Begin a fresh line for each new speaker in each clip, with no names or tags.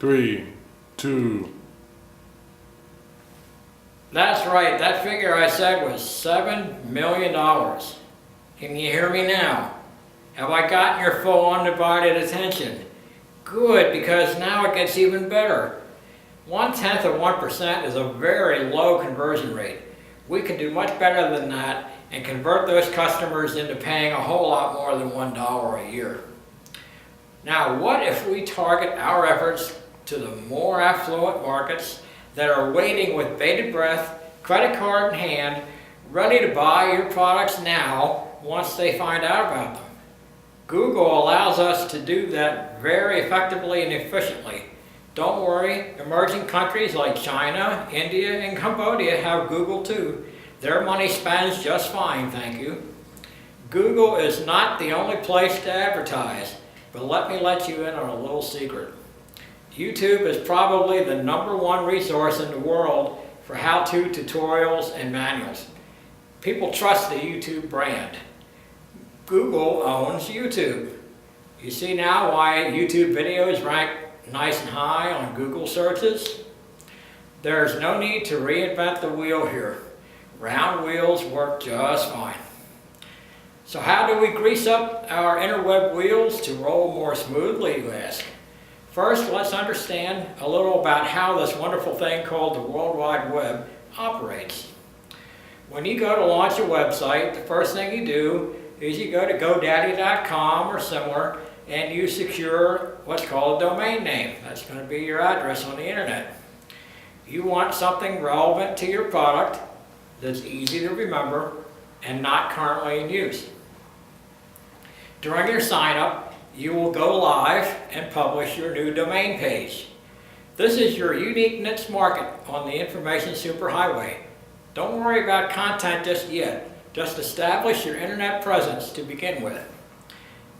3, 2.
That's right, that figure I said was $7 million. Can you hear me now? Have I gotten your full undivided attention? Good, because now it gets even better. 1/10 of 1% is a very low conversion rate. We can do much better than that and convert those customers into paying a whole lot more than $1 a year. Now, what if we target our efforts to the more affluent markets that are waiting with bated breath, credit card in hand, ready to buy your products now once they find out about them? Google allows us to do that very effectively and efficiently. Don't worry, emerging countries like China, India, and Cambodia have Google too. Their money spends just fine, thank you. Google is not the only place to advertise, but let me let you in on a little secret. YouTube is probably the #1 resource in the world for how-to tutorials and manuals. People trust the YouTube brand. Google owns YouTube. You see now why YouTube videos rank nice and high on Google searches? There's no need to reinvent the wheel here. Round wheels work just fine. So how do we grease up our interweb wheels to roll more smoothly, you ask? First, let's understand a little about how this wonderful thing called the World Wide Web operates. When you go to launch a website, the first thing you do is you go to GoDaddy.com or similar and you secure what's called a domain name. That's going to be your address on the internet. You want something relevant to your product that's easy to remember and not currently in use. During your sign up, you will go live and publish your new domain page. This is your unique niche market on the information superhighway. Don't worry about content just yet. Just establish your internet presence to begin with.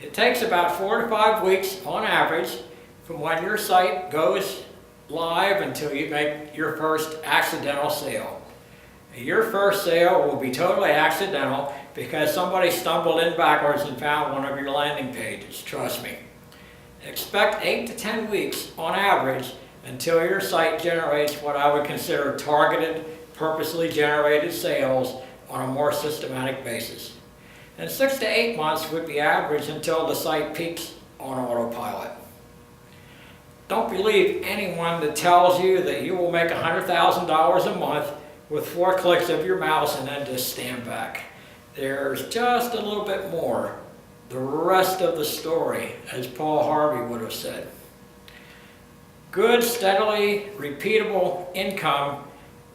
It takes about 4 to 5 weeks on average from when your site goes live until you make your first accidental sale. Your first sale will be totally accidental because somebody stumbled in backwards and found one of your landing pages, trust me. Expect 8 to 10 weeks on average until your site generates what I would consider targeted, purposely generated sales on a more systematic basis. And 6 to 8 months would be average until the site peaks on Autopilot. Don't believe anyone that tells you that you will make $100,000 a month with 4 clicks of your mouse and then just stand back. There's just a little bit more. The rest of the story, as Paul Harvey would have said. Good, steadily repeatable income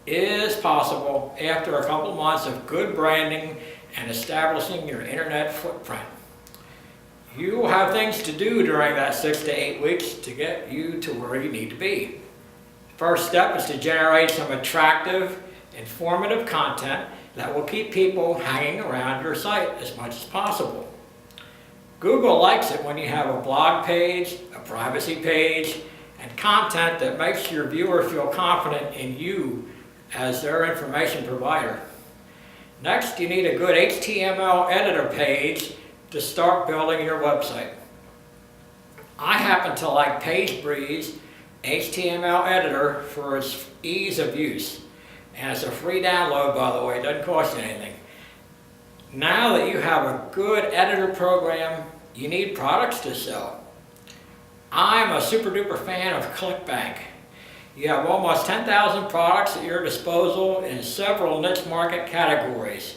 is possible after a couple months of good branding and establishing your internet footprint. You will have things to do during that 6 to 8 weeks to get you to where you need to be. First step is to generate some attractive, informative content that will keep people hanging around your site as much as possible. Google likes it when you have a blog page, a privacy page, and content that makes your viewer feel confident in you as their information provider. Next, you need a good HTML editor page to start building your website. I happen to like PageBree's HTML editor for its ease of use. And it's a free download, by the way, it doesn't cost you anything. Now that you have a good editor program, you need products to sell. I'm a super duper fan of ClickBank. You have almost 10,000 products at your disposal in several niche market categories.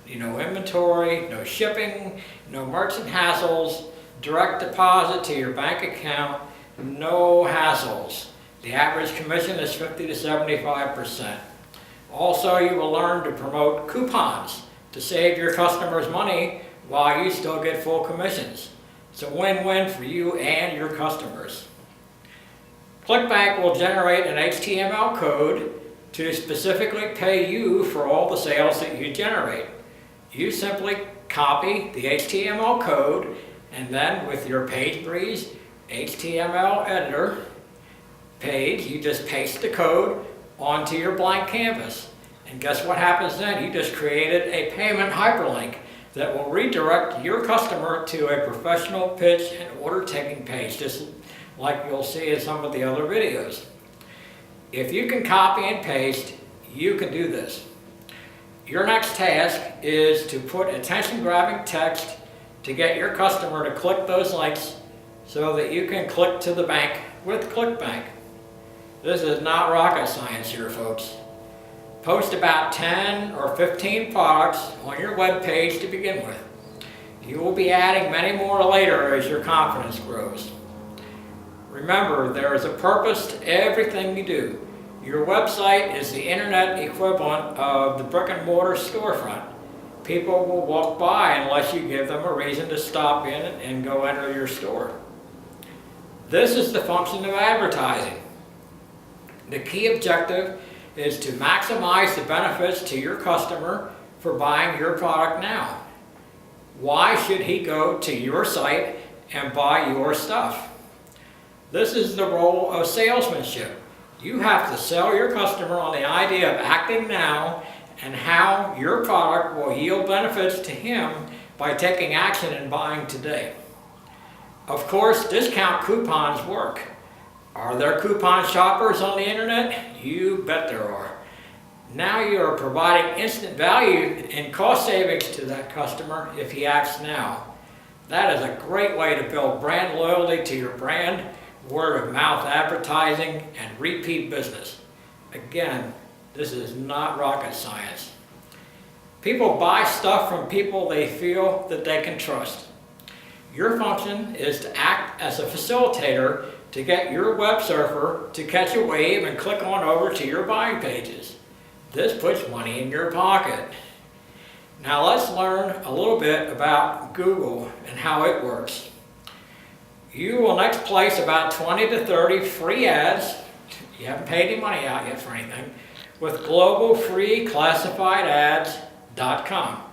No inventory, no shipping, no merchant hassles, direct deposit to your bank account, no hassles. The average commission is 50 to 75%. Also, you will learn to promote coupons to save your customers money while you still get full commissions. It's a win-win for you and your customers. ClickBank will generate an HTML code to specifically pay you for all the sales that you generate. You simply copy the HTML code and then with your PageBree's HTML editor page, you just paste the code onto your blank canvas. And guess what happens then? You just created a payment hyperlink that will redirect your customer to a professional pitch and order taking page, just like you'll see in some of the other videos. If you can copy and paste, you can do this. Your next task is to put attention-grabbing text to get your customer to click those links so that you can click to the bank with ClickBank. This is not rocket science here, folks. Post about 10 or 15 products on your web page to begin with. You will be adding many more later as your confidence grows. Remember, there is a purpose to everything you do. Your website is the internet equivalent of the brick and mortar storefront. People will walk by unless you give them a reason to stop in and go enter your store. This is the function of advertising. The key objective is to maximize the benefits to your customer for buying your product now. Why should he go to your site and buy your stuff? This is the role of salesmanship. You have to sell your customer on the idea of acting now and how your product will yield benefits to him by taking action and buying today. Of course, discount coupons work. Are there coupon shoppers on the internet? You bet there are. Now you are providing instant value and cost savings to that customer if he acts now. That is a great way to build brand loyalty to your brand, word of mouth advertising, and repeat business. Again, this is not rocket science. People buy stuff from people they feel that they can trust. Your function is to act as a facilitator to get your web surfer to catch a wave and click on over to your buying pages. This puts money in your pocket. Now let's learn a little bit about Google and how it works. You will next place about 20 to 30 free ads, you haven't paid any money out yet for anything, with global free classified ads.com.